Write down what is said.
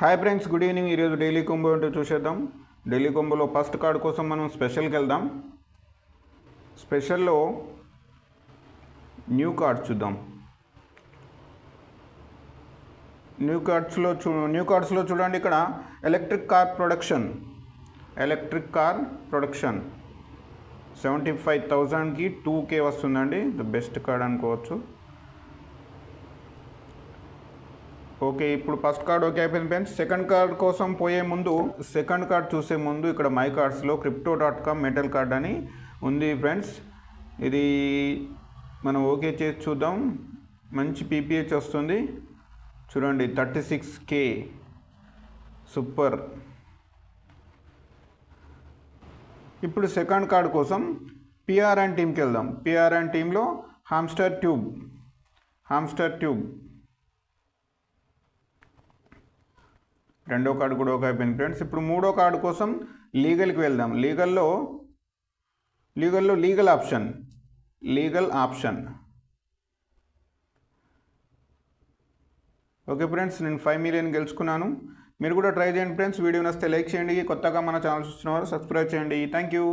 Hi friends, good evening. ఈరోజు daily combo ఏంటో చూసేద్దాం. డైలీ కొంబోలో ఫస్ట్ కార్డ్ కోసం మనం స్పెషల్కి వెళ్దాం. స్పెషల్లో న్యూ కార్డ్స్ చూద్దాం. న్యూ కార్డ్స్లో చూడండి, ఇక్కడ ఎలక్ట్రిక్ కార్ ప్రొడక్షన్ 75,000కి 2K వస్తుందండి. ద బెస్ట్ కార్డ్ అనుకోవచ్చు. ఓకే, ఇప్పుడు ఫస్ట్ కార్డ్ ఓకే అయిపోయింది ఫ్రెండ్స్. సెకండ్ కార్డ్ కోసం పోయే ముందు, సెకండ్ కార్డ్ చూసే ముందు ఇక్కడ మై కార్డ్స్లో crypto.com మెటల్ కార్డ్ అని ఉంది ఫ్రెండ్స్. ఇది మనం ఓకే చేసి చూద్దాం. మంచి PPH వస్తుంది చూడండి, 36K సూపర్. ఇప్పుడు సెకండ్ కార్డ్ కోసం PRN టీమ్కి వెళ్దాం. PRN టీంలో హామ్స్టర్ ట్యూబ్ రెండో కార్డు కూడా ఒక అయిపోయింది ఫ్రెండ్స్. ఇప్పుడు మూడో కార్డు కోసం లీగల్కి వెళ్దాం. Legal option. ఓకే ఫ్రెండ్స్, నేను 5 మిలియన్ గెలుచుకున్నాను. మీరు కూడా ట్రై చేయండి ఫ్రెండ్స్. వీడియో నచ్చితే లైక్ చేయండి. కొత్తగా మన ఛానల్ చూస్తున్నవారు సబ్స్క్రైబ్ చేయండి. Thank you.